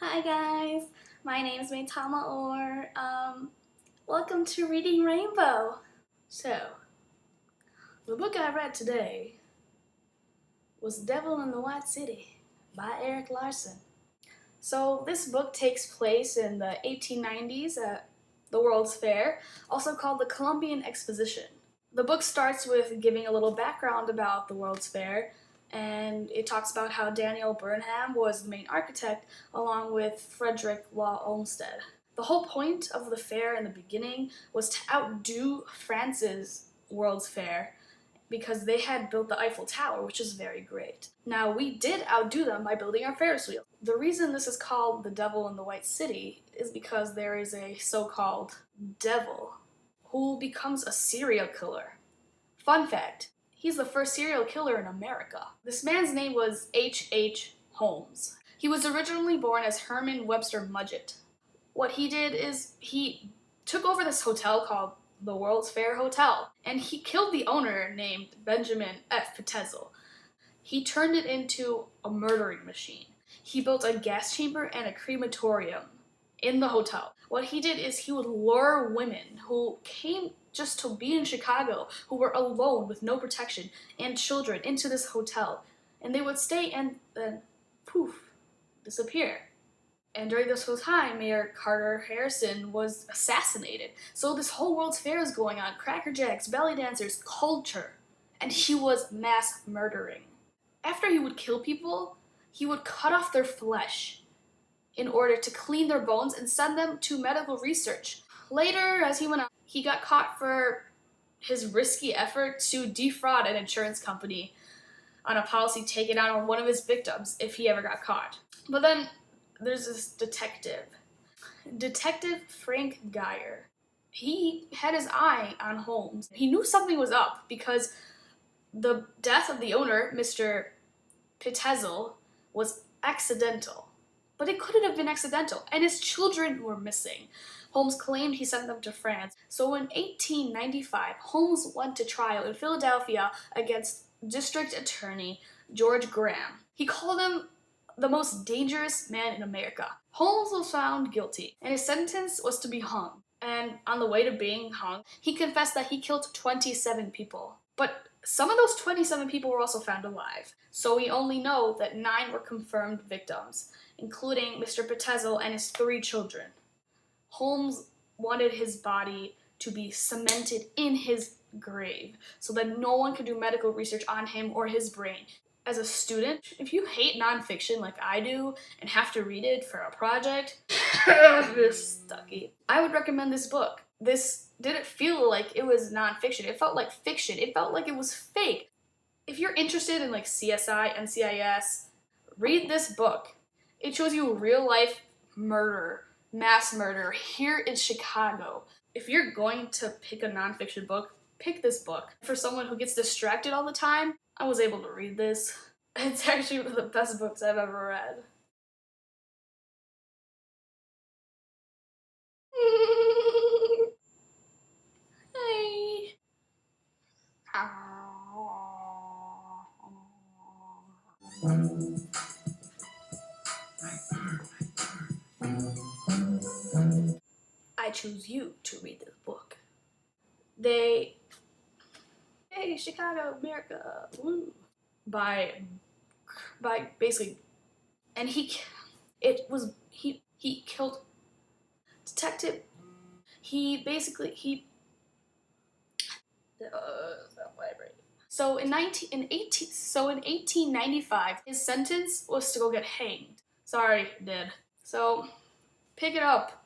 Hi guys, my name is Maytal or welcome to Reading Rainbow. So, the book I read today was Devil in the White City by Eric Larson. So this book takes place in the 1890s at the World's Fair, also called the Columbian Exposition. The book starts with giving a little background about the World's Fair, and it talks about how Daniel Burnham was the main architect along with Frederick Law Olmsted. The whole point of the fair in the beginning was to outdo France's World's Fair because they had built the Eiffel Tower, which is very great. Now, we did outdo them by building our Ferris wheel. The reason this is called the Devil in the White City is because there is a so-called devil who becomes a serial killer. Fun fact, he's the first serial killer in America. This man's name was H.H. Holmes. He was originally born as Herman Webster Mudgett. What he did is he took over this hotel called the World's Fair Hotel, and he killed the owner named Benjamin F. Petezel. He turned it into a murdering machine. He built a gas chamber and a crematorium in the hotel. What he did is he would lure women who came just to be in Chicago, who were alone with no protection, and children into this hotel. And they would stay and then, poof, disappear. And during this whole time, Mayor Carter Harrison was assassinated. So this whole World's Fair is going on. Cracker Jacks, belly dancers, culture. And he was mass murdering. After he would kill people, he would cut off their flesh in order to clean their bones and send them to medical research. Later, as he went on, he got caught for his risky effort to defraud an insurance company on a policy taken out on one of his victims if he ever got caught. But then there's this detective Frank Geyer. He had his eye on Holmes. He knew something was up because the death of the owner, Mr. Petezel, was accidental. But it couldn't have been accidental, and his children were missing. Holmes claimed he sent them to France. So in 1895, Holmes went to trial in Philadelphia against District Attorney George Graham. He called him the most dangerous man in America. Holmes was found guilty, and his sentence was to be hung. And on the way to being hung, he confessed that he killed 27 people. But some of those 27 people were also found alive. So we only know that 9 were confirmed victims, including Mr. Petezel and his 3 children. Holmes wanted his body to be cemented in his grave so that no one could do medical research on him or his brain. As a student, if you hate nonfiction like I do and have to read it for a project, stucky, I would recommend this book. This didn't feel like it was nonfiction. It felt like fiction. It felt like it was fake. If you're interested in like CSI, NCIS, read this book. It shows you real life murder, mass murder here in Chicago. If you're going to pick a nonfiction book, pick this book. For someone who gets distracted all the time, I was able to read this. It's actually one of the best books I've ever read. Hey. I choose you to read this book. Hey, Chicago, America, woo. By basically, and he killed detective. So in 1895, his sentence was to go get hanged. Sorry, did. So pick it up.